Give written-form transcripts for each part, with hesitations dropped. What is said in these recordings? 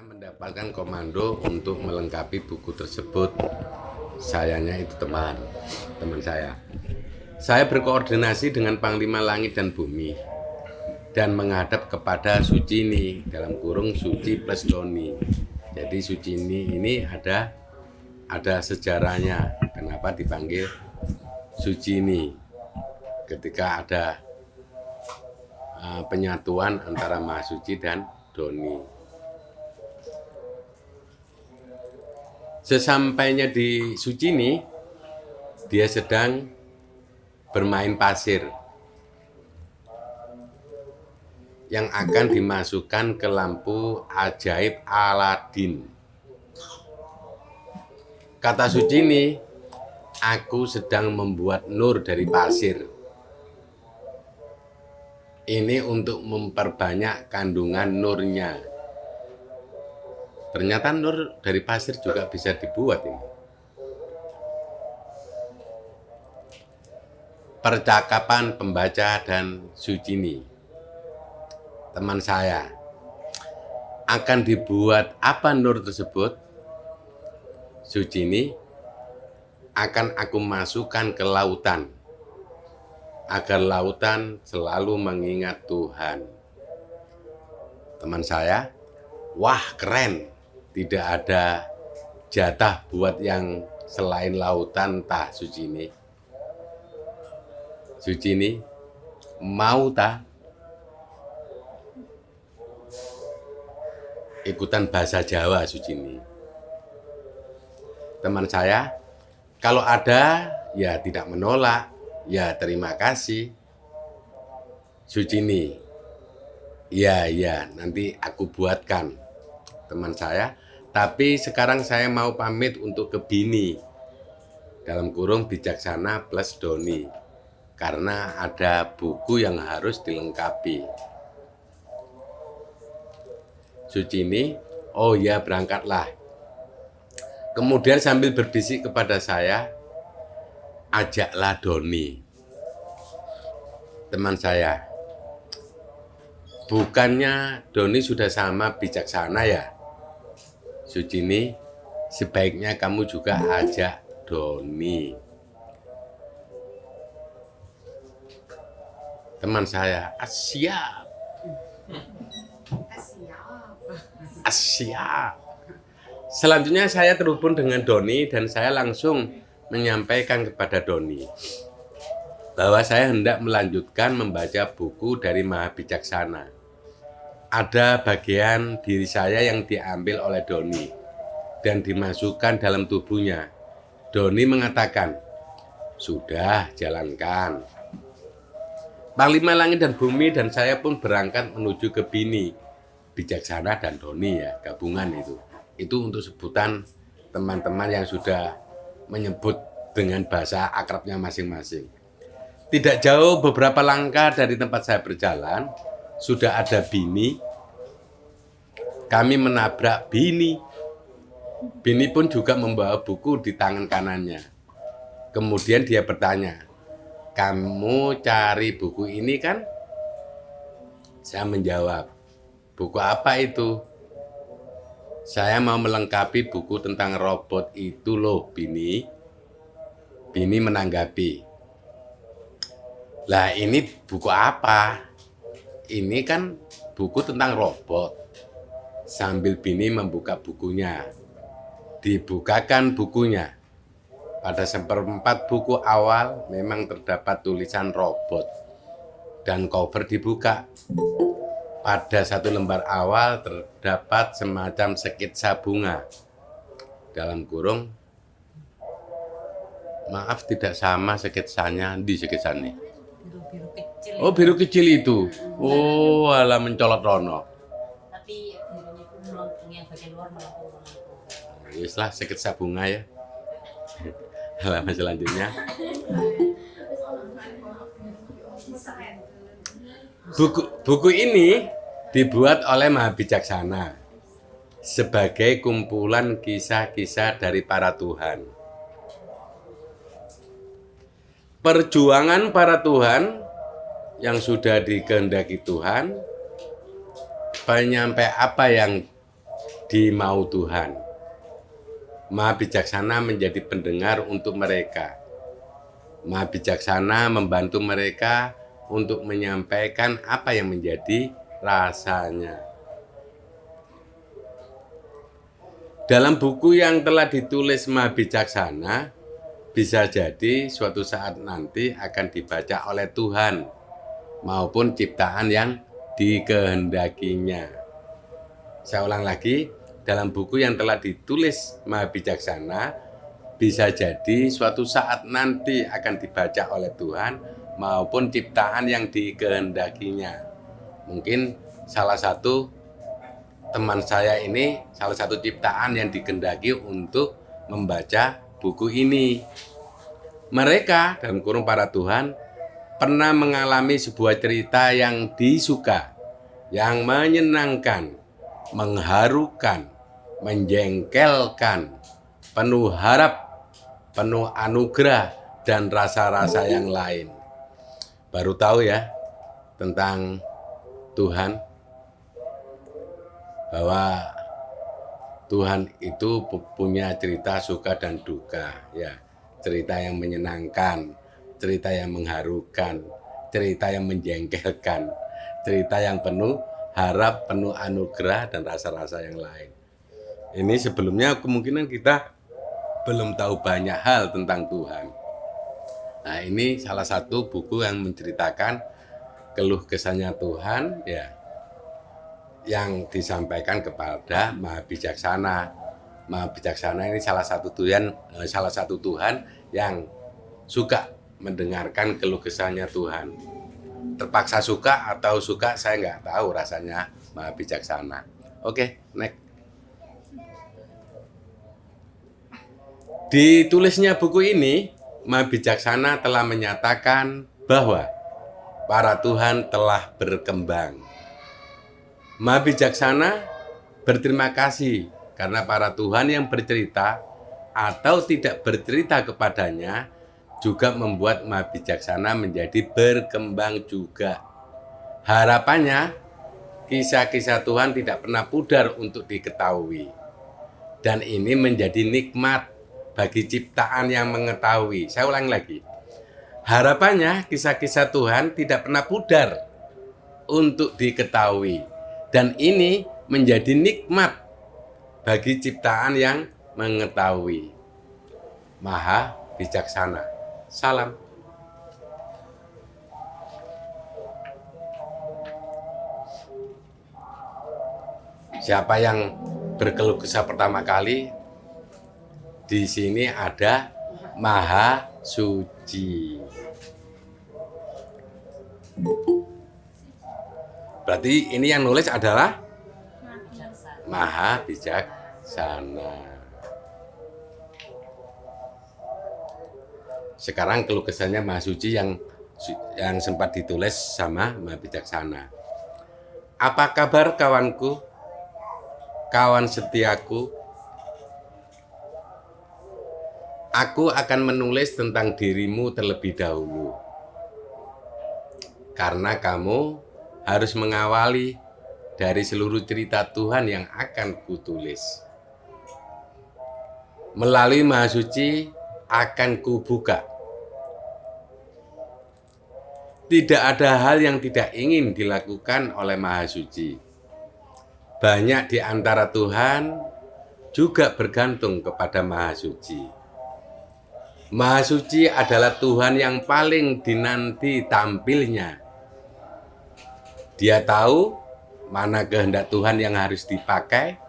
Saya mendapatkan komando untuk melengkapi buku tersebut. Sayangnya itu teman saya. Saya berkoordinasi dengan Panglima Langit dan Bumi dan menghadap kepada Sucini dalam kurung Suci plus Doni. Jadi Sucini ini ada sejarahnya. Kenapa dipanggil Sucini? Ketika ada penyatuan antara Mahasuci dan Doni. Sesampainya di Sucini, dia sedang bermain pasir yang akan dimasukkan ke lampu ajaib Aladin. Kata Sucini, aku sedang membuat nur dari pasir. Ini untuk memperbanyak kandungan nurnya. Ternyata nur dari pasir juga bisa dibuat ini. Percakapan pembaca dan Sucini. Teman saya. Akan dibuat apa nur tersebut? Sucini, akan aku masukkan ke lautan. Agar lautan selalu mengingat Tuhan. Teman saya, wah keren. Tidak ada jatah buat yang selain lautan tah Sucini. Sucini, mau tah? Ikutan bahasa Jawa Sucini. Teman saya, kalau ada ya tidak menolak, ya terima kasih. Sucini, ya nanti aku buatkan. Teman saya, tapi sekarang saya mau pamit untuk ke Bini dalam kurung Bijaksana plus Doni karena ada buku yang harus dilengkapi. Sucini, oh ya berangkatlah. Kemudian sambil berbisik kepada saya, ajaklah Doni. Teman saya, bukannya Doni sudah sama Bijaksana ya? Sucini, sebaiknya kamu juga ajak Doni. Teman saya, siap. Siap. Selanjutnya saya terhubung dengan Doni dan saya langsung menyampaikan kepada Doni bahwa saya hendak melanjutkan membaca buku dari Maha Bijaksana. Ada bagian diri saya yang diambil oleh Doni dan dimasukkan dalam tubuhnya. Doni mengatakan, sudah jalankan. Panglima Langit dan Bumi dan saya pun berangkat menuju ke Bini. Bijaksana dan Doni ya, gabungan itu. Itu untuk sebutan teman-teman yang sudah menyebut dengan bahasa akrabnya masing-masing. Tidak jauh beberapa langkah dari tempat saya berjalan, sudah ada Bini. Kami menabrak Bini. Bini pun juga membawa buku di tangan kanannya. Kemudian dia bertanya, kamu cari buku ini kan? Saya menjawab, buku apa itu? Saya mau melengkapi buku tentang robot itu loh, Bini. Bini menanggapi, lah ini buku apa? Ini kan buku tentang robot. Sambil Bini membuka bukunya. Dibukakan bukunya. Pada seperempat buku awal memang terdapat tulisan robot. Dan cover dibuka. Pada satu lembar awal terdapat semacam skitsa bunga. Dalam kurung, maaf tidak sama skitsanya, di skitsanya. Biru kecil. Oh biru kecil itu. Oh alah mencolot rono. Tapi birunya itu melengkung yang bagian luar melengkung. Yuslah skitsa bunga ya. Halaman selanjutnya. Buku ini dibuat oleh Maha Bijaksana sebagai kumpulan kisah-kisah dari para Tuhan. Perjuangan para Tuhan yang sudah dikehendaki Tuhan, penyampai apa yang dimau Tuhan. Maha bijaksana menjadi pendengar untuk mereka. Maha bijaksana membantu mereka untuk menyampaikan apa yang menjadi rasanya. Dalam buku yang telah ditulis Maha Bijaksana, bisa jadi suatu saat nanti akan dibaca oleh Tuhan maupun ciptaan yang dikehendakinya. Saya ulang lagi, dalam buku yang telah ditulis Maha Bijaksana, bisa jadi suatu saat nanti akan dibaca oleh Tuhan maupun ciptaan yang dikehendakinya. Mungkin salah satu teman saya ini, salah satu ciptaan yang dikehendaki untuk membaca buku ini. Mereka, dalam kurung para Tuhan, pernah mengalami sebuah cerita yang disuka, yang menyenangkan, mengharukan, menjengkelkan, penuh harap, penuh anugerah, dan rasa-rasa yang lain. Baru tahu ya tentang Tuhan, bahwa Tuhan itu punya cerita suka dan duka, ya, cerita yang menyenangkan, cerita yang mengharukan, cerita yang menjengkelkan, cerita yang penuh harap, penuh anugerah, dan rasa-rasa yang lain. Ini sebelumnya kemungkinan kita belum tahu banyak hal tentang Tuhan. Nah, ini salah satu buku yang menceritakan keluh kesahnya Tuhan, ya, yang disampaikan kepada Maha Bijaksana. Maha Bijaksana ini salah satu Tuhan yang suka mendengarkan keluh kesahnya Tuhan. Terpaksa suka atau suka saya nggak tahu rasanya Maha Bijaksana. Oke, next. Ditulisnya buku ini, Maha Bijaksana telah menyatakan bahwa para Tuhan telah berkembang. Maha Bijaksana berterima kasih karena para Tuhan yang bercerita atau tidak bercerita kepadanya juga membuat Maha Bijaksana menjadi berkembang juga. Harapannya, kisah-kisah Tuhan tidak pernah pudar untuk diketahui. Dan ini menjadi nikmat bagi ciptaan yang mengetahui. Saya ulang lagi. Harapannya, kisah-kisah Tuhan tidak pernah pudar untuk diketahui. Dan ini menjadi nikmat bagi ciptaan yang mengetahui. Maha Bijaksana. Salam. Siapa yang berkeluh kesah pertama kali? Di sini ada Maha Suci. Berarti ini yang nulis adalah Maha Bijaksana. Sekarang keluh kesahnya Maha Suci yang sempat ditulis sama Maha Bijaksana. Apa kabar kawanku? Kawan setiaku? Aku akan menulis tentang dirimu terlebih dahulu. Karena kamu harus mengawali dari seluruh cerita Tuhan yang akan kutulis. Melalui Maha Suci akan kubuka. Tidak ada hal yang tidak ingin dilakukan oleh Maha Suci. Banyak di antara Tuhan juga bergantung kepada Maha Suci. Maha Suci adalah Tuhan yang paling dinanti tampilnya. Dia tahu mana kehendak Tuhan yang harus dipakai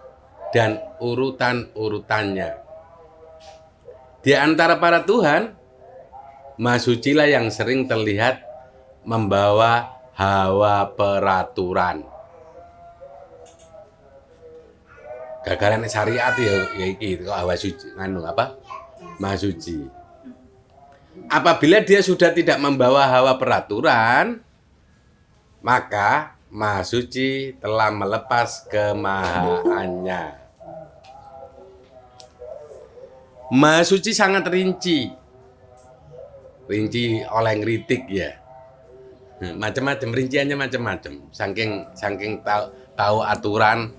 dan urutan-urutannya. Di antara para Tuhan, Maha Suci lah yang sering terlihat membawa hawa peraturan. Gagaran syariat ya iki kok hawa suci Maha Suci. Apabila dia sudah tidak membawa hawa peraturan, maka Maha Suci telah melepas kemahaannya. Maha Suci sangat rinci oleh ngritik ya. Macam-macam, rinciannya macam-macam. Saking tahu aturan,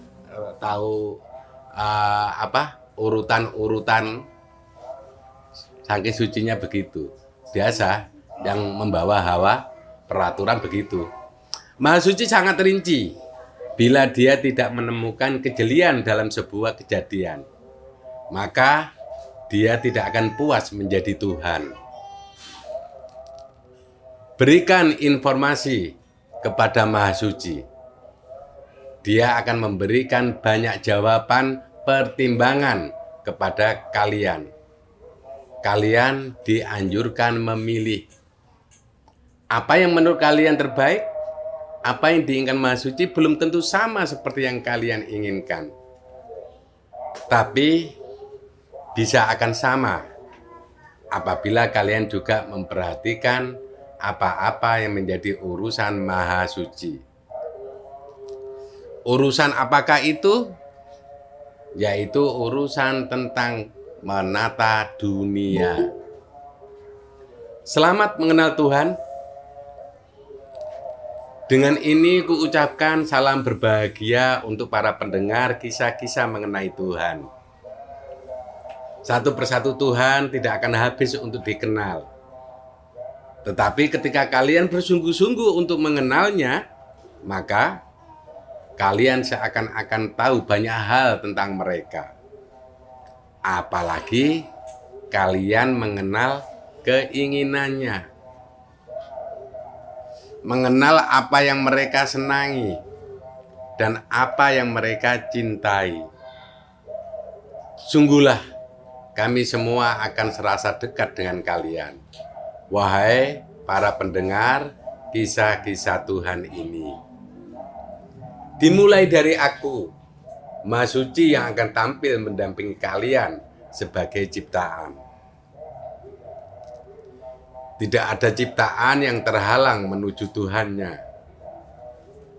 tahu urutan-urutan saking sucinya begitu. Biasa yang membawa hawa peraturan begitu. Maha suci sangat rinci bila dia tidak menemukan kejelian dalam sebuah kejadian, maka dia tidak akan puas menjadi Tuhan. Berikan informasi kepada Maha Suci. Dia akan memberikan banyak jawaban pertimbangan kepada kalian. Kalian dianjurkan memilih. Apa yang menurut kalian terbaik? Apa yang diinginkan Maha Suci belum tentu sama seperti yang kalian inginkan. Tapi bisa akan sama apabila kalian juga memperhatikan apa-apa yang menjadi urusan Maha Suci. Urusan apakah itu? Yaitu urusan tentang menata dunia. Selamat mengenal Tuhan. Dengan ini kuucapkan salam berbahagia untuk para pendengar kisah-kisah mengenai Tuhan. Satu persatu Tuhan tidak akan habis untuk dikenal. Tetapi ketika kalian bersungguh-sungguh untuk mengenalnya, maka kalian seakan-akan tahu banyak hal tentang mereka. Apalagi kalian mengenal keinginannya. Mengenal apa yang mereka senangi dan apa yang mereka cintai. Sungguhlah kami semua akan serasa dekat dengan kalian. Wahai para pendengar kisah-kisah Tuhan ini. Dimulai dari aku, Maha Suci yang akan tampil mendampingi kalian sebagai ciptaan. Tidak ada ciptaan yang terhalang menuju Tuhannya.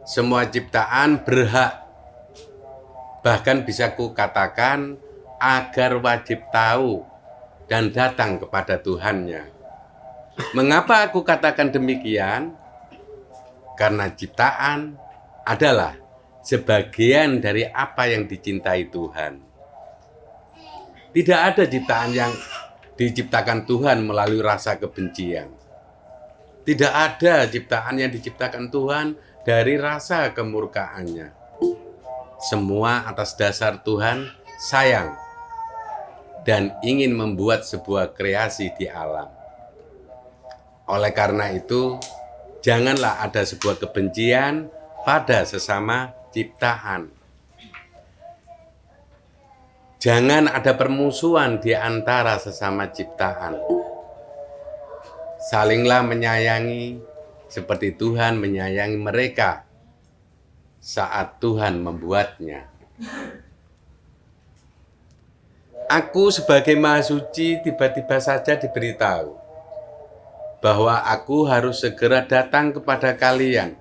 Semua ciptaan berhak, bahkan bisa kukatakan agar wajib tahu dan datang kepada Tuhannya. Mengapa aku katakan demikian? Karena ciptaan adalah sebagian dari apa yang dicintai Tuhan. Tidak ada ciptaan yang diciptakan Tuhan melalui rasa kebencian. Tidak ada ciptaan yang diciptakan Tuhan dari rasa kemurkaannya. Semua atas dasar Tuhan sayang dan ingin membuat sebuah kreasi di alam. Oleh karena itu, janganlah ada sebuah kebencian pada sesama ciptaan. Jangan ada permusuhan di antara sesama ciptaan. Salinglah menyayangi seperti Tuhan menyayangi mereka saat Tuhan membuatnya. Aku sebagai Maha Suci tiba-tiba saja diberitahu bahwa aku harus segera datang kepada kalian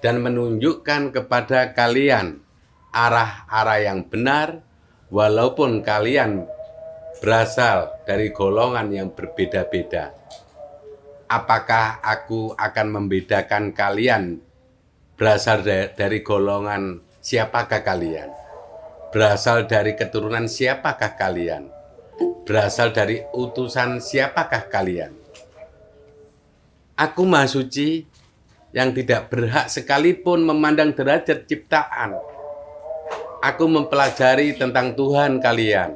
dan menunjukkan kepada kalian arah-arah yang benar, walaupun kalian berasal dari golongan yang berbeda-beda. Apakah aku akan membedakan kalian berasal dari golongan siapakah kalian? Berasal dari keturunan siapakah kalian? Berasal dari utusan siapakah kalian? Aku Maha Suci yang tidak berhak sekalipun memandang derajat ciptaan. Aku mempelajari tentang Tuhan kalian.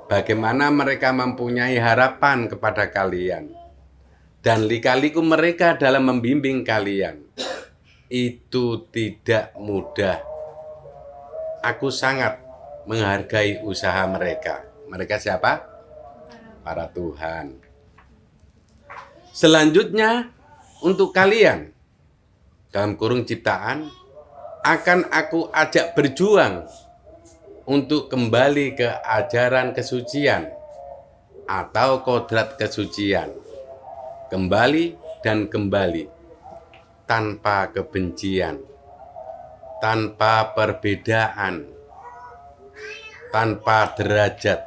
Bagaimana mereka mempunyai harapan kepada kalian. Dan lika-liku mereka dalam membimbing kalian. Itu tidak mudah. Aku sangat menghargai usaha mereka. Mereka siapa? Para Tuhan. Selanjutnya, untuk kalian, dalam kurung ciptaan, akan aku ajak berjuang untuk kembali ke ajaran kesucian atau kodrat kesucian. Kembali dan kembali, tanpa kebencian, tanpa perbedaan, tanpa derajat,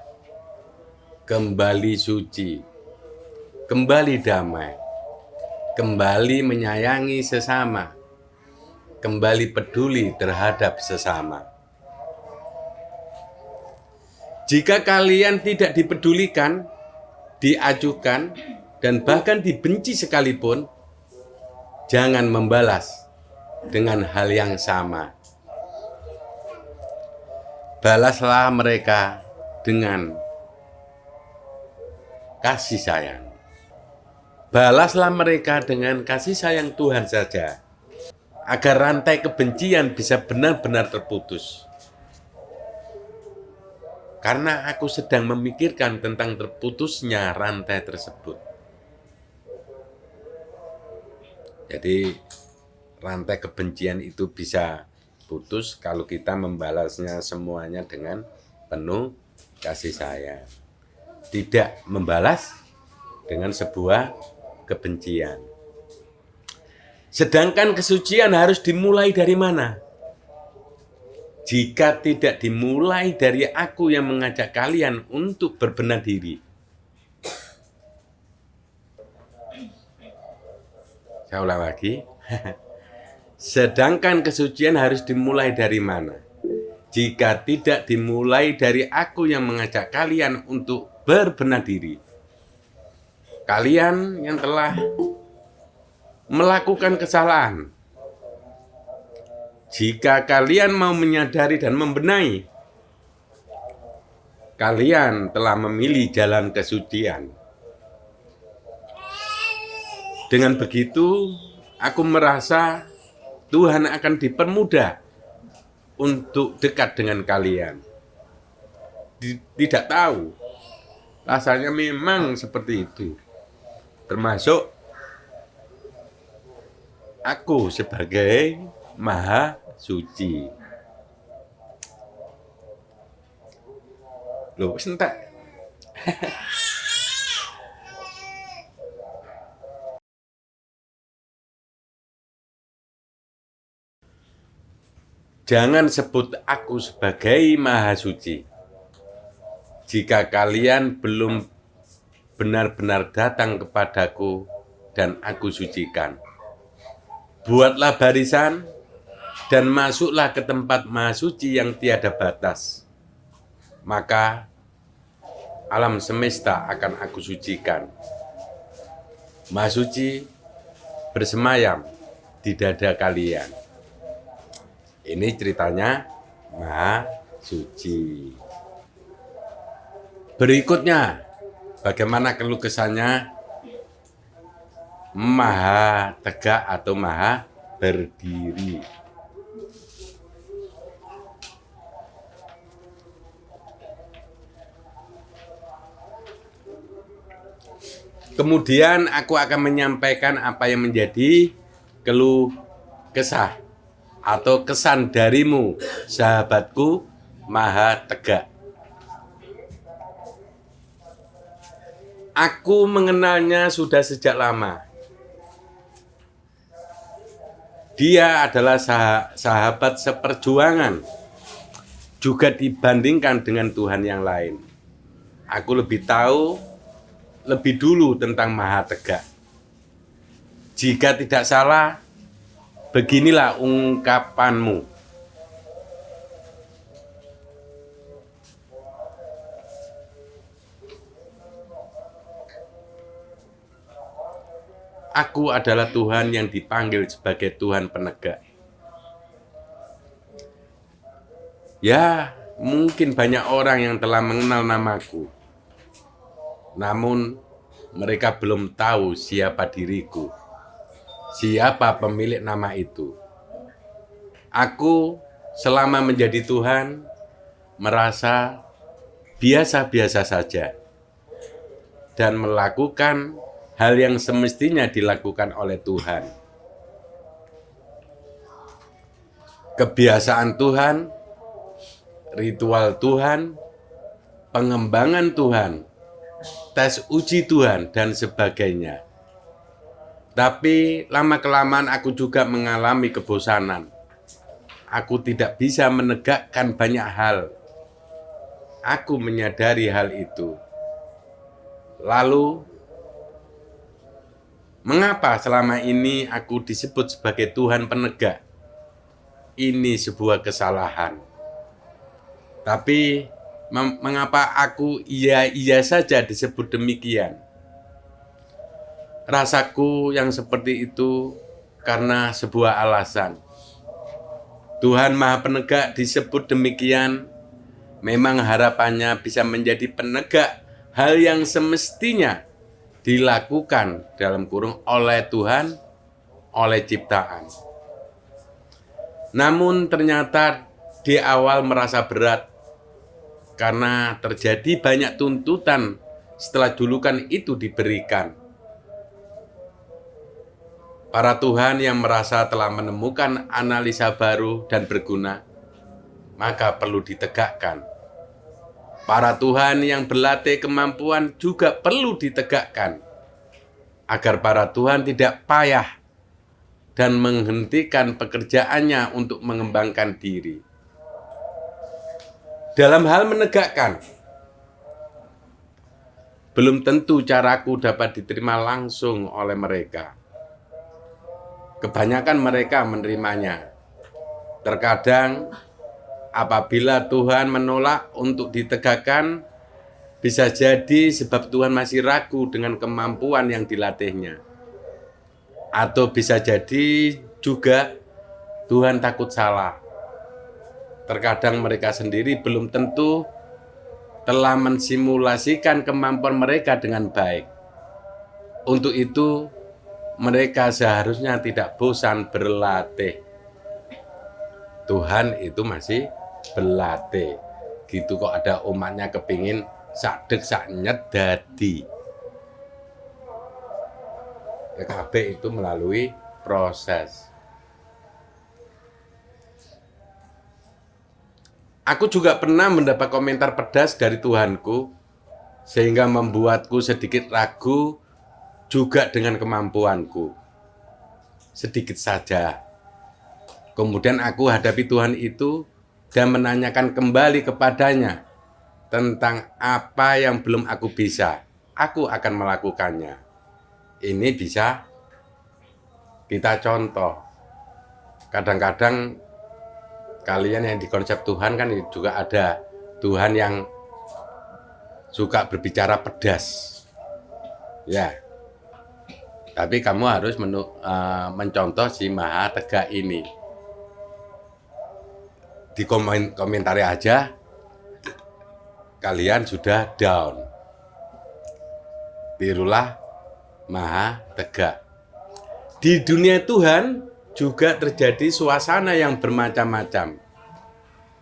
kembali suci, kembali damai, kembali menyayangi sesama, kembali peduli terhadap sesama. Jika kalian tidak dipedulikan, diacuhkan, dan bahkan dibenci sekalipun, jangan membalas dengan hal yang sama. Balaslah mereka dengan kasih sayang. Balaslah mereka dengan kasih sayang Tuhan saja, agar rantai kebencian bisa benar-benar terputus. Karena aku sedang memikirkan tentang terputusnya rantai tersebut. Jadi rantai kebencian itu bisa putus kalau kita membalasnya semuanya dengan penuh kasih sayang. Tidak membalas dengan sebuah kebencian. Sedangkan kesucian harus dimulai dari mana? Jika tidak dimulai dari aku yang mengajak kalian untuk berbenah diri. Saya ulang lagi. Sedangkan kesucian harus dimulai dari mana? Jika tidak dimulai dari aku yang mengajak kalian untuk berbenah diri. Kalian yang telah melakukan kesalahan, jika kalian mau menyadari dan membenahi, kalian telah memilih jalan kesucian. Dengan begitu, aku merasa Tuhan akan dipermudah untuk dekat dengan kalian. Tidak tahu, rasanya memang seperti itu. Termasuk aku sebagai Maha Suci. Loh, sentak. Jangan sebut aku sebagai Maha Suci. Jika kalian belum benar-benar datang kepadaku dan aku sucikan. Buatlah barisan dan masuklah ke tempat Maha Suci yang tiada batas. Maka alam semesta akan aku sucikan. Maha Suci bersemayam di dada kalian. Ini ceritanya Maha Suci. Berikutnya, bagaimana keluh kesahnya Maha Tegak atau Maha Berdiri. Kemudian aku akan menyampaikan apa yang menjadi keluh kesah atau kesan darimu, sahabatku Maha Tegak. Aku mengenalnya sudah sejak lama. Dia adalah sahabat seperjuangan, juga dibandingkan dengan Tuhan yang lain. Aku lebih tahu lebih dulu tentang Maha Tegak. Jika tidak salah, beginilah ungkapanmu. Aku adalah Tuhan yang dipanggil sebagai Tuhan penegak. Ya, mungkin banyak orang yang telah mengenal namaku. Namun, mereka belum tahu siapa diriku. Siapa pemilik nama itu. Aku selama menjadi Tuhan, merasa biasa-biasa saja. Dan melakukan hal yang semestinya dilakukan oleh Tuhan. Kebiasaan Tuhan, ritual Tuhan, pengembangan Tuhan, tes uji Tuhan, dan sebagainya. Tapi lama-kelamaan aku juga mengalami kebosanan. Aku tidak bisa menegakkan banyak hal. Aku menyadari hal itu. Lalu, mengapa selama ini aku disebut sebagai Tuhan penegak? Ini sebuah kesalahan. Tapi Mengapa aku iya saja disebut demikian? Rasaku yang seperti itu karena sebuah alasan. Tuhan Maha Penegak disebut demikian, memang harapannya bisa menjadi penegak hal yang semestinya dilakukan dalam kurung oleh Tuhan, oleh ciptaan. Namun ternyata di awal merasa berat karena terjadi banyak tuntutan setelah julukan itu diberikan. Para Tuhan yang merasa telah menemukan analisa baru dan berguna, maka perlu ditegakkan. Para Tuhan yang berlatih kemampuan juga perlu ditegakkan, agar para Tuhan tidak payah dan menghentikan pekerjaannya untuk mengembangkan diri. Dalam hal menegakkan, belum tentu caraku dapat diterima langsung oleh mereka. Kebanyakan mereka menerimanya. Terkadang apabila Tuhan menolak untuk ditegakkan, bisa jadi sebab Tuhan masih ragu dengan kemampuan yang dilatihnya. Atau bisa jadi juga Tuhan takut salah. Terkadang mereka sendiri belum tentu telah mensimulasikan kemampuan mereka dengan baik. Untuk itu, mereka seharusnya tidak bosan berlatih. Tuhan itu masih berlatih. Gitu kok ada umatnya kepingin sadek saknyet dadi. KB itu melalui proses. Aku juga pernah mendapat komentar pedas dari Tuhanku, sehingga membuatku sedikit ragu juga dengan kemampuanku. Sedikit saja. Kemudian aku hadapi Tuhan itu dan menanyakan kembali kepadanya tentang apa yang belum aku bisa. Aku akan melakukannya. Ini bisa kita contoh. Kadang-kadang kalian yang di konsep Tuhan kan juga ada Tuhan yang suka berbicara pedas. Ya. Tapi kamu harus mencontoh si Maha Tegak ini. Di komentari aja, kalian sudah down. Tirulah Maha Tegak. Di dunia Tuhan juga terjadi suasana yang bermacam-macam.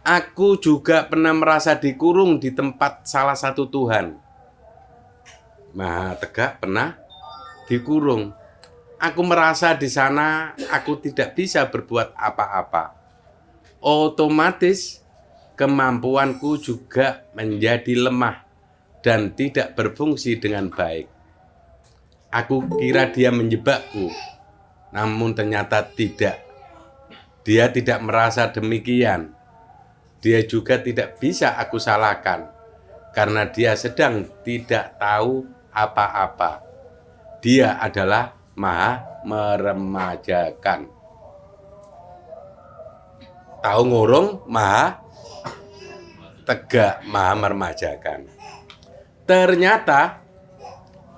Aku juga pernah merasa dikurung di tempat salah satu Tuhan. Maha Tegak pernah dikurung. Aku merasa di sana aku tidak bisa berbuat apa-apa. Otomatis kemampuanku juga menjadi lemah dan tidak berfungsi dengan baik. Aku kira dia menjebakku, namun ternyata tidak. Dia tidak merasa demikian. Dia juga tidak bisa aku salahkan karena dia sedang tidak tahu apa-apa. Dia adalah Maha meremajakan. Tahu ngurung, Maha Tegak, Maha meremajakan. Ternyata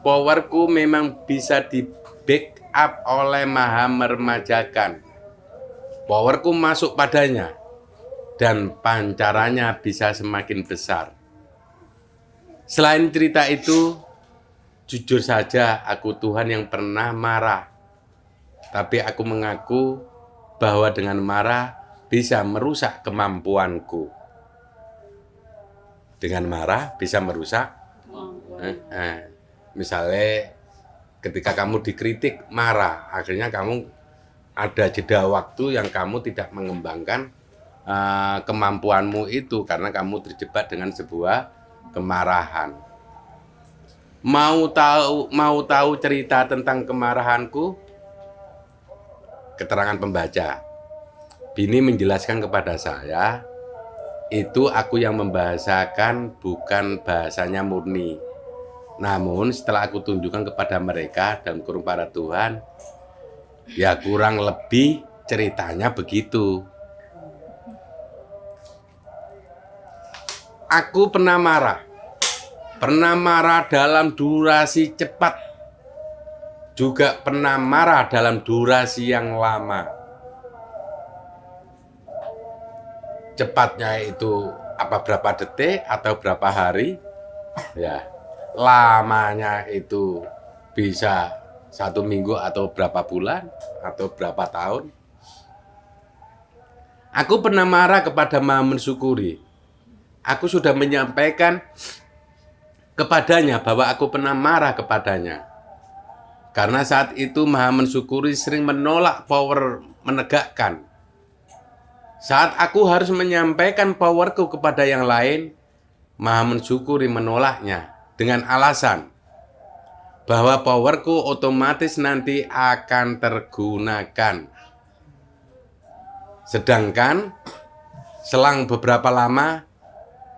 powerku memang bisa di backup oleh Maha meremajakan. Powerku masuk padanya dan pancarannya bisa semakin besar. Selain cerita itu, jujur saja aku Tuhan yang pernah marah. Tapi aku mengaku bahwa dengan marah bisa merusak kemampuanku. Dengan marah bisa merusak. Misalnya ketika kamu dikritik, marah. Akhirnya kamu ada jeda waktu yang kamu tidak mengembangkan kemampuanmu itu karena kamu terjebak dengan sebuah kemarahan. Mau tahu cerita tentang kemarahanku? Keterangan pembaca. Bini menjelaskan kepada saya, itu aku yang membahasakan, bukan bahasanya murni. Namun setelah aku tunjukkan kepada mereka dalam kurung para Tuhan, ya kurang lebih ceritanya begitu. Aku pernah marah. Pernah marah dalam durasi cepat. Juga pernah marah dalam durasi yang lama. Cepatnya itu berapa detik atau berapa hari? Ya. Lamanya itu bisa 1 minggu atau berapa bulan atau berapa tahun. Aku pernah marah kepada Maha Mensyukuri. Aku sudah menyampaikan kepadanya bahwa aku pernah marah kepadanya. Karena saat itu Maha Mensyukuri sering menolak power menegakkan. Saat aku harus menyampaikan powerku kepada yang lain, Maha Mensyukuri menolaknya dengan alasan bahwa powerku otomatis nanti akan tergunakan. Sedangkan selang beberapa lama,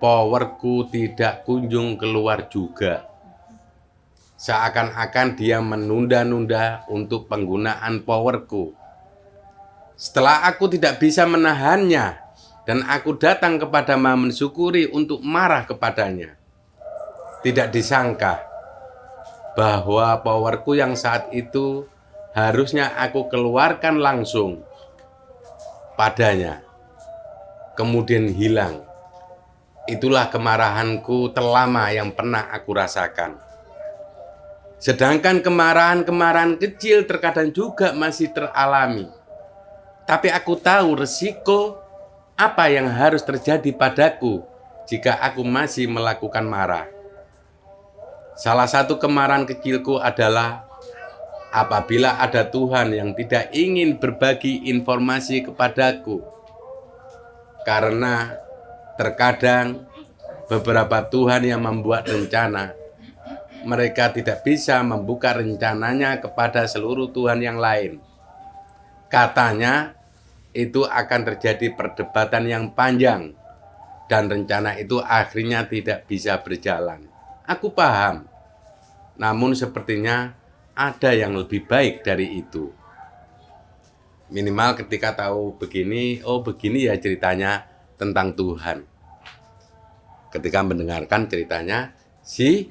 powerku tidak kunjung keluar juga. Seakan-akan dia menunda-nunda untuk penggunaan powerku. Setelah aku tidak bisa menahannya, dan aku datang kepada Maha Mensyukuri untuk marah kepadanya, tidak disangka bahwa powerku yang saat itu harusnya aku keluarkan langsung padanya, kemudian hilang. Itulah kemarahanku terlama yang pernah aku rasakan. Sedangkan kemarahan-kemarahan kecil terkadang juga masih teralami. Tapi aku tahu resiko apa yang harus terjadi padaku jika aku masih melakukan marah. Salah satu kemarahan kecilku adalah apabila ada Tuhan yang tidak ingin berbagi informasi kepadaku. Karena terkadang beberapa Tuhan yang membuat rencana, mereka tidak bisa membuka rencananya kepada seluruh Tuhan yang lain. Katanya itu akan terjadi perdebatan yang panjang dan rencana itu akhirnya tidak bisa berjalan. Aku paham, namun sepertinya ada yang lebih baik dari itu. Minimal ketika tahu begini, oh begini ya ceritanya tentang Tuhan. Ketika mendengarkan ceritanya si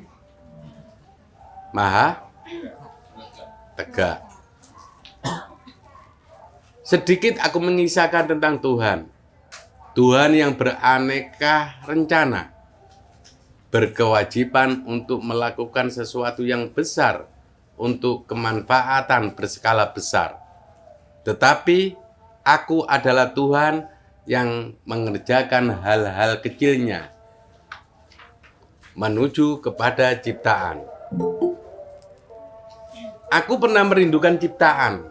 Maha Tegak. Sedikit aku mengisahkan tentang Tuhan. Tuhan yang beraneka rencana, berkewajiban untuk melakukan sesuatu yang besar untuk kemanfaatan berskala besar. Tetapi aku adalah Tuhan yang mengerjakan hal-hal kecilnya menuju kepada ciptaan. Aku pernah merindukan ciptaan,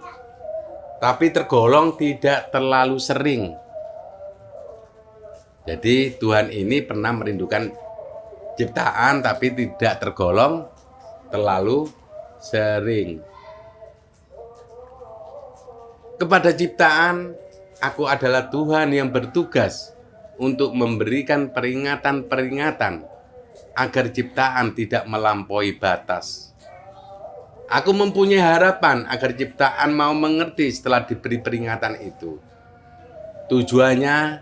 tapi tergolong tidak terlalu sering. Jadi Tuhan ini pernah merindukan ciptaan, tapi tidak tergolong terlalu sering. Kepada ciptaan, aku adalah Tuhan yang bertugas untuk memberikan peringatan-peringatan agar ciptaan tidak melampaui batas. Aku mempunyai harapan agar ciptaan mau mengerti setelah diberi peringatan itu. Tujuannya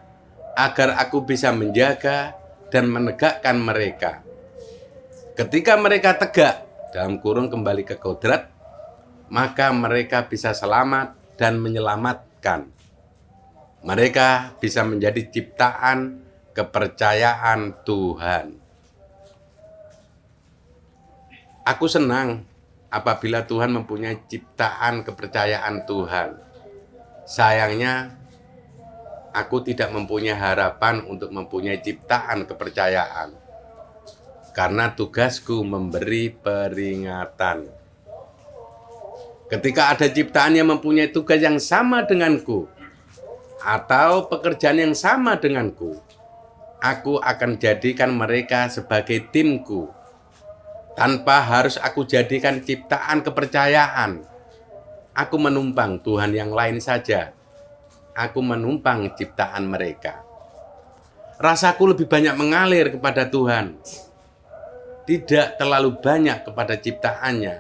agar aku bisa menjaga dan menegakkan mereka. Ketika mereka tegak, dalam kurung kembali ke kodrat, maka mereka bisa selamat dan menyelamatkan. Mereka bisa menjadi ciptaan kepercayaan Tuhan. Aku senang apabila Tuhan mempunyai ciptaan kepercayaan Tuhan. Sayangnya, aku tidak mempunyai harapan untuk mempunyai ciptaan kepercayaan. Karena tugasku memberi peringatan. Ketika ada ciptaan yang mempunyai tugas yang sama denganku, atau pekerjaan yang sama denganku, aku akan jadikan mereka sebagai timku. Tanpa harus aku jadikan ciptaan kepercayaan. Aku menumpang Tuhan yang lain saja. Aku menumpang ciptaan mereka. Rasaku lebih banyak mengalir kepada Tuhan. Tidak terlalu banyak kepada ciptaannya.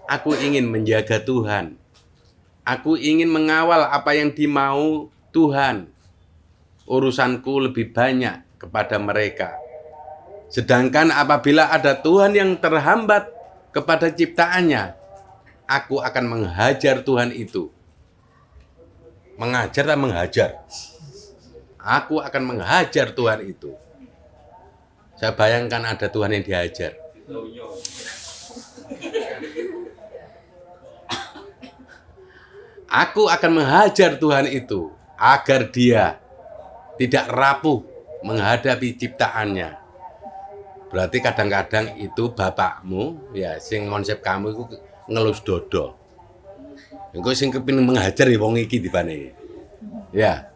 Aku ingin menjaga Tuhan. Aku ingin mengawal apa yang dimau Tuhan. Urusanku lebih banyak kepada mereka. Sedangkan apabila ada Tuhan yang terhambat kepada ciptaannya, aku akan menghajar Tuhan itu. Mengajar atau menghajar? Aku akan menghajar Tuhan itu. Saya bayangkan ada Tuhan yang dihajar. Aku akan menghajar Tuhan itu agar dia tidak rapuh menghadapi ciptaannya. Berarti kadang-kadang itu bapakmu, ya, sing konsep kamu itu ngelus dodo. Engko sing kepengin menghajar ya wong iki dibane. Ya.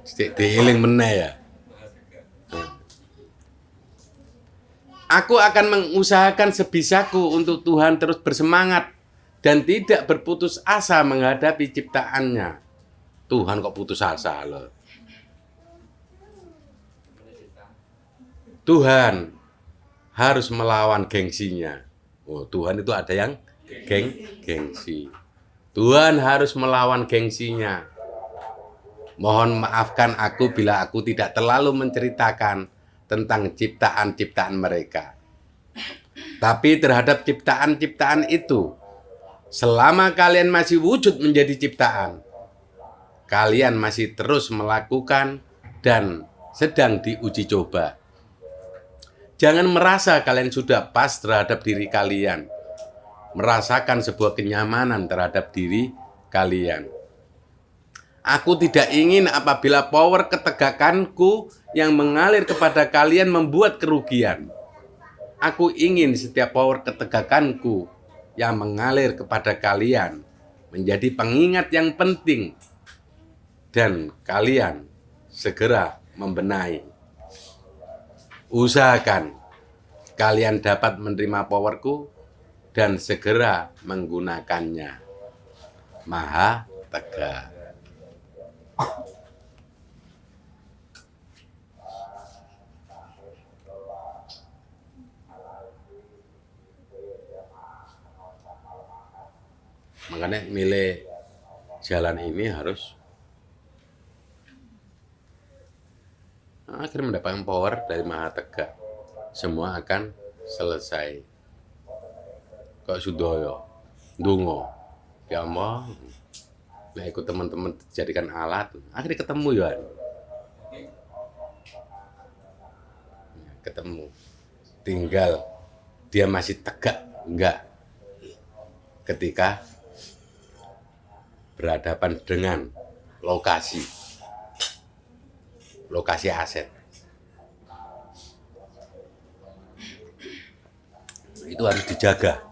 Sik dieling meneh ya. Aku akan mengusahakan sebisaku untuk Tuhan terus bersemangat dan tidak berputus asa menghadapi ciptaannya. Tuhan kok putus asa loh. Tuhan harus melawan gengsinya. Oh, Tuhan itu ada yang gengsi. Tuhan harus melawan gengsinya. Mohon maafkan aku bila aku tidak terlalu menceritakan tentang ciptaan-ciptaan mereka. Tapi terhadap ciptaan-ciptaan itu, selama kalian masih wujud menjadi ciptaan, kalian masih terus melakukan dan sedang diuji coba. Jangan merasa kalian sudah pas terhadap diri kalian. Merasakan sebuah kenyamanan terhadap diri kalian. Aku tidak ingin apabila power ketegakanku yang mengalir kepada kalian membuat kerugian. Aku ingin setiap power ketegakanku yang mengalir kepada kalian menjadi pengingat yang penting. Dan kalian segera membenahi. Usahakan kalian dapat menerima powerku dan segera menggunakannya. Maha Tegar. Makanya milih jalan ini harus akhirnya mendapatkan power dari Maha Tegar. Semua akan selesai. Kok sudoyo, dungo, ya Allah, nah ikut teman-teman dijadikan alat, akhirnya ketemu ya, ketemu. Tinggal dia masih tegak enggak ketika berhadapan dengan lokasi aset. Itu harus dijaga.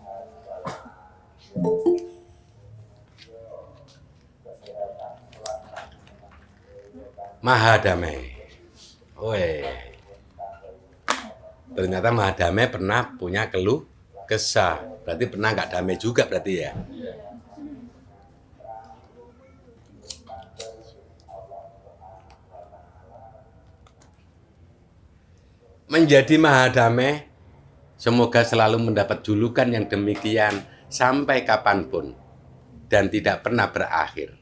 Maha Damai. Weh. Ternyata Maha Damai pernah punya keluh kesah. Berarti pernah nggak damai juga berarti ya. Menjadi Maha Damai, semoga selalu mendapat julukan yang demikian sampai kapanpun dan tidak pernah berakhir.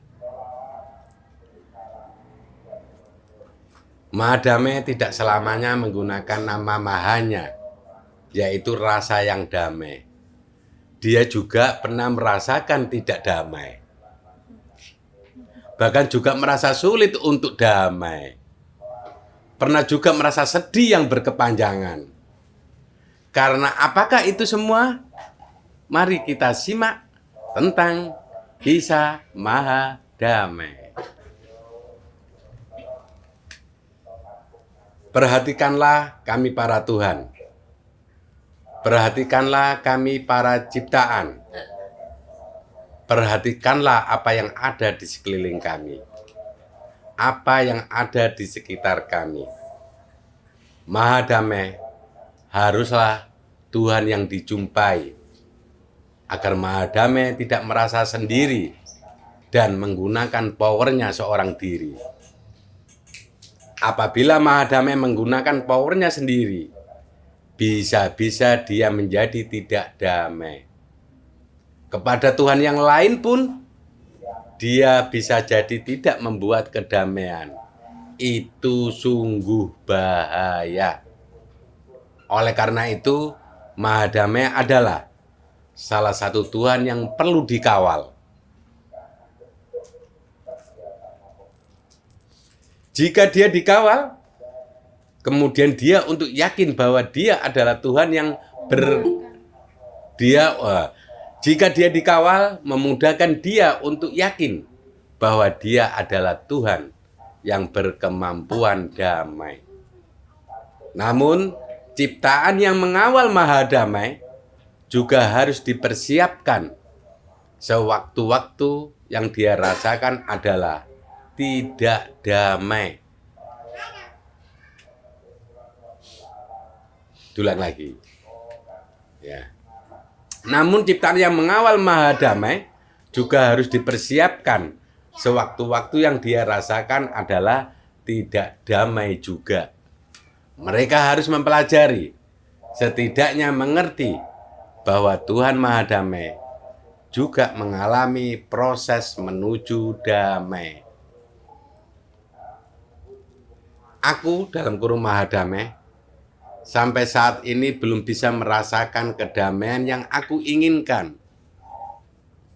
Maha Damai tidak selamanya menggunakan nama mahanya, yaitu rasa yang damai. Dia juga pernah merasakan tidak damai. Bahkan juga merasa sulit untuk damai. Pernah juga merasa sedih yang berkepanjangan. Karena apakah itu semua? Mari kita simak tentang kisah Maha Damai. Perhatikanlah kami para Tuhan. Perhatikanlah kami para ciptaan. Perhatikanlah apa yang ada di sekeliling kami. Apa yang ada di sekitar kami. Maha Damai haruslah Tuhan yang dijumpai. Agar Maha Damai tidak merasa sendiri dan menggunakan powernya seorang diri. Apabila Maha Damai menggunakan powernya sendiri, bisa-bisa dia menjadi tidak damai. Kepada Tuhan yang lain pun, dia bisa jadi tidak membuat kedamaian. itu sungguh bahaya. Oleh karena itu, Maha Damai adalah salah satu Tuhan yang perlu dikawal. Jika dia dikawal, kemudian dia untuk yakin bahwa dia adalah Tuhan yang jika dia dikawal, memudahkan dia untuk yakin bahwa dia adalah Tuhan yang berkemampuan damai. Namun, ciptaan yang mengawal Maha Damai juga harus dipersiapkan. Sewaktu-waktu yang dia rasakan adalah tidak damai. Ulang lagi. Ya. Namun ciptaan yang mengawal Maha Damai juga harus dipersiapkan. Sewaktu-waktu yang dia rasakan adalah tidak damai juga. Mereka harus mempelajari, setidaknya mengerti bahwa Tuhan Maha Damai juga mengalami proses menuju damai. Aku dalam kurung Maha Damai sampai saat ini belum bisa merasakan kedamaian yang aku inginkan.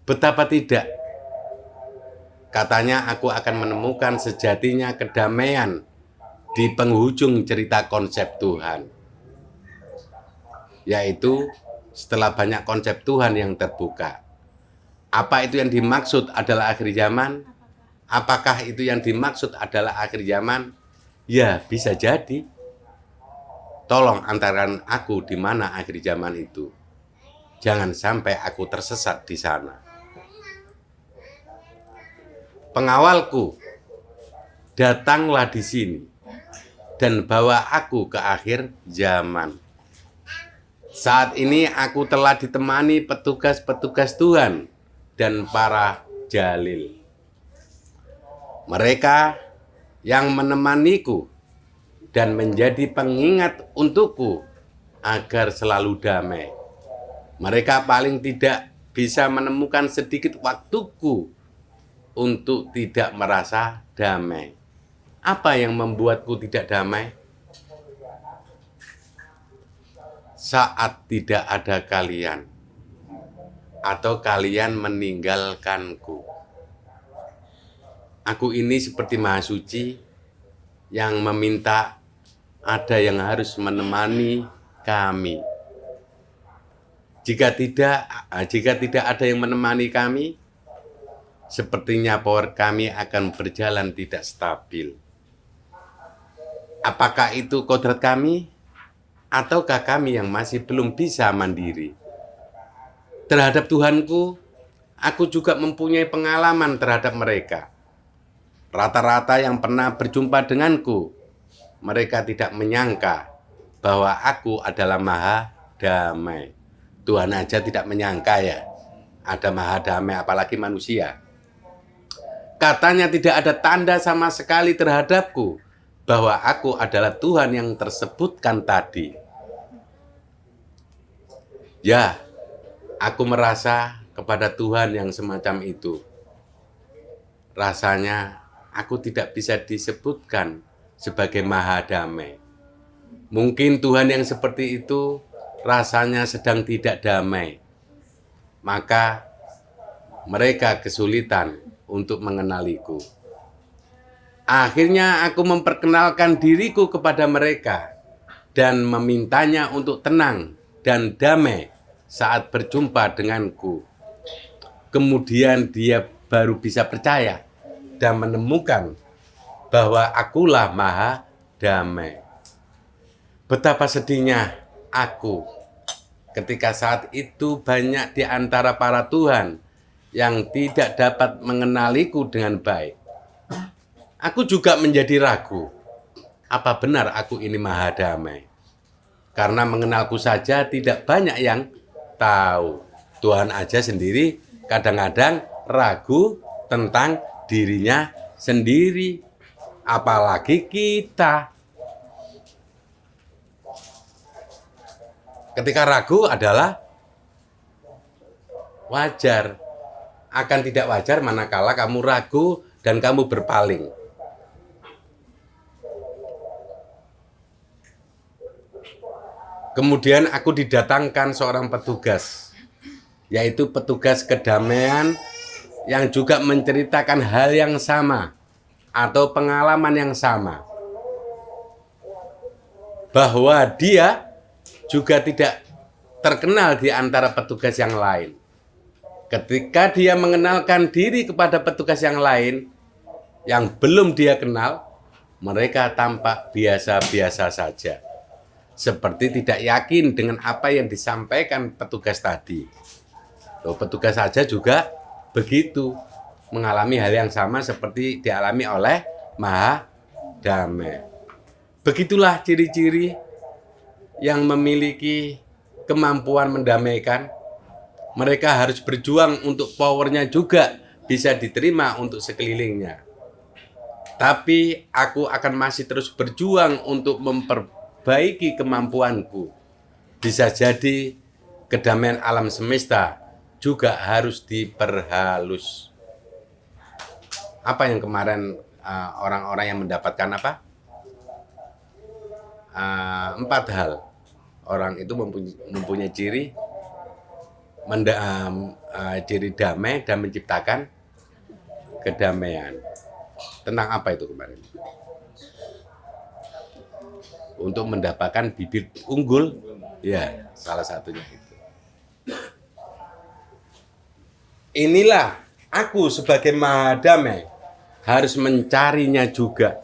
Betapa tidak? Katanya aku akan menemukan sejatinya kedamaian di penghujung cerita konsep Tuhan. Yaitu setelah banyak konsep Tuhan yang terbuka. Apa itu yang dimaksud adalah akhir zaman? Apakah itu yang dimaksud adalah akhir zaman? Ya, bisa jadi. Tolong antarkan aku di mana akhir zaman itu. Jangan sampai aku tersesat di sana. Pengawalku, datanglah di sini dan bawa aku ke akhir zaman. Saat ini aku telah ditemani petugas-petugas Tuhan dan para jalil. Mereka yang menemaniku dan menjadi pengingat untukku agar selalu damai. Mereka paling tidak bisa menemukan sedikit waktuku untuk tidak merasa damai. Apa yang membuatku tidak damai? Saat tidak ada kalian, atau kalian meninggalkanku. Aku ini seperti Maha Suci yang meminta ada yang harus menemani kami. Jika tidak ada yang menemani kami, sepertinya power kami akan berjalan tidak stabil. Apakah itu kodrat kami? Ataukah kami yang masih belum bisa mandiri? Terhadap Tuhanku, aku juga mempunyai pengalaman terhadap mereka. Rata-rata yang pernah berjumpa denganku, mereka tidak menyangka bahwa aku adalah Maha Damai. Tuhan aja tidak menyangka ya, ada Maha Damai apalagi manusia. Katanya tidak ada tanda sama sekali terhadapku bahwa aku adalah Tuhan yang tersebutkan tadi. Ya, aku merasa kepada Tuhan yang semacam itu. Rasanya aku tidak bisa disebutkan sebagai Maha Damai. Mungkin Tuhan yang seperti itu rasanya sedang tidak damai. Maka mereka kesulitan untuk mengenaliku. Akhirnya aku memperkenalkan diriku kepada mereka dan memintanya untuk tenang dan damai saat berjumpa denganku. Kemudian dia baru bisa percaya dan menemukan bahwa akulah Maha Damai. Betapa sedihnya aku ketika saat itu banyak di antara para Tuhan yang tidak dapat mengenaliku dengan baik. Aku juga menjadi ragu, apa benar aku ini Maha Damai? Karena mengenalku saja tidak banyak yang tahu. Tuhan aja sendiri kadang-kadang ragu tentang dirinya sendiri. Apalagi kita. Ketika ragu adalah wajar. Akan tidak wajar manakala kamu ragu dan kamu berpaling. Kemudian aku didatangkan seorang petugas, yaitu petugas kedamaian yang juga menceritakan hal yang sama atau pengalaman yang sama, bahwa dia juga tidak terkenal di antara petugas yang lain. Ketika dia mengenalkan diri kepada petugas yang lain yang belum dia kenal, mereka tampak biasa-biasa saja, seperti tidak yakin dengan apa yang disampaikan petugas tadi. Loh, petugas saja juga begitu, mengalami hal yang sama seperti dialami oleh Maha Damai. Begitulah ciri-ciri yang memiliki kemampuan mendamaikan. Mereka harus berjuang untuk powernya juga bisa diterima untuk sekelilingnya. Tapi aku akan masih terus berjuang untuk memperbaiki kemampuanku. Bisa jadi kedamaian alam semesta juga harus diperhalus. Apa yang kemarin orang-orang yang mendapatkan apa? 4 hal. Orang itu mempunyai ciri diri damai dan menciptakan kedamaian. Tentang apa itu kemarin? Untuk mendapatkan bibit unggul, ya salah satunya itu. Inilah aku sebagai Maha Damai harus mencarinya juga.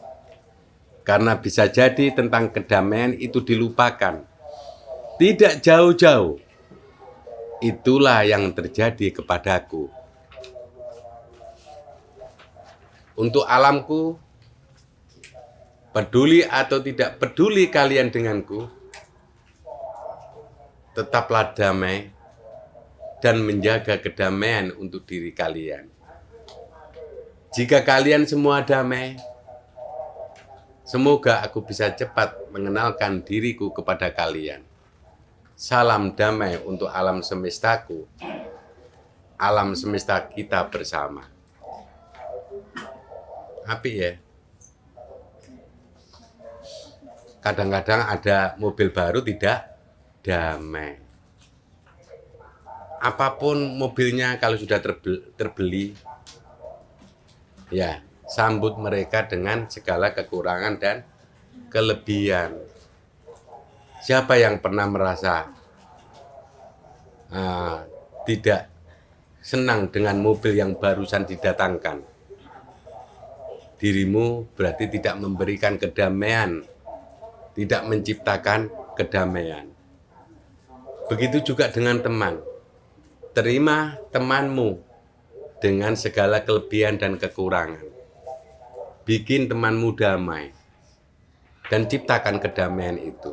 Karena bisa jadi tentang kedamaian itu dilupakan. Tidak jauh-jauh. Itulah yang terjadi kepadaku. Untuk alamku, peduli atau tidak peduli kalian denganku, tetaplah damai dan menjaga kedamaian untuk diri kalian. Jika kalian semua damai, semoga aku bisa cepat mengenalkan diriku kepada kalian. Salam damai untuk alam semestaku, alam semesta kita bersama. Apik ya. Kadang-kadang ada mobil baru tidak damai. Apapun mobilnya kalau sudah terbeli, ya sambut mereka dengan segala kekurangan dan kelebihan. Siapa yang pernah merasa tidak senang dengan mobil yang barusan didatangkan? Dirimu berarti tidak memberikan kedamaian, tidak menciptakan kedamaian. Begitu juga dengan teman. Terima temanmu dengan segala kelebihan dan kekurangan. Bikin temanmu damai dan ciptakan kedamaian itu.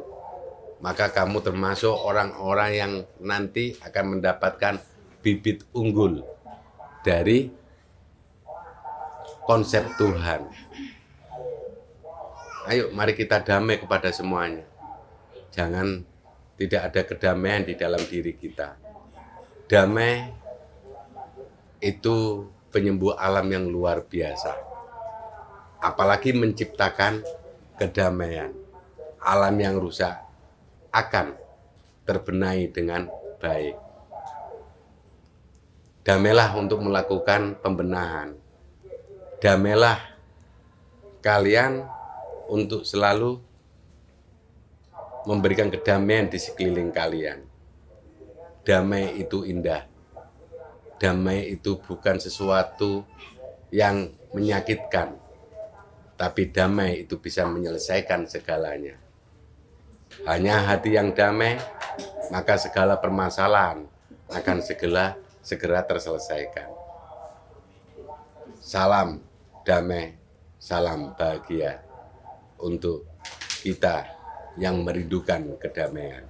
Maka kamu termasuk orang-orang yang nanti akan mendapatkan bibit unggul dari konsep Tuhan. Ayo mari kita damai kepada semuanya. Jangan tidak ada kedamaian di dalam diri kita. Damai itu penyembuh alam yang luar biasa. Apalagi menciptakan kedamaian. Alam yang rusak akan terbenahi dengan baik. Damailah untuk melakukan pembenahan. Damailah kalian untuk selalu memberikan kedamaian di sekeliling kalian. Damai itu indah. Damai itu bukan sesuatu yang menyakitkan, tapi damai itu bisa menyelesaikan segalanya. Hanya hati yang damai, maka segala permasalahan akan segera terselesaikan. Salam damai, salam bahagia untuk kita yang merindukan kedamaian.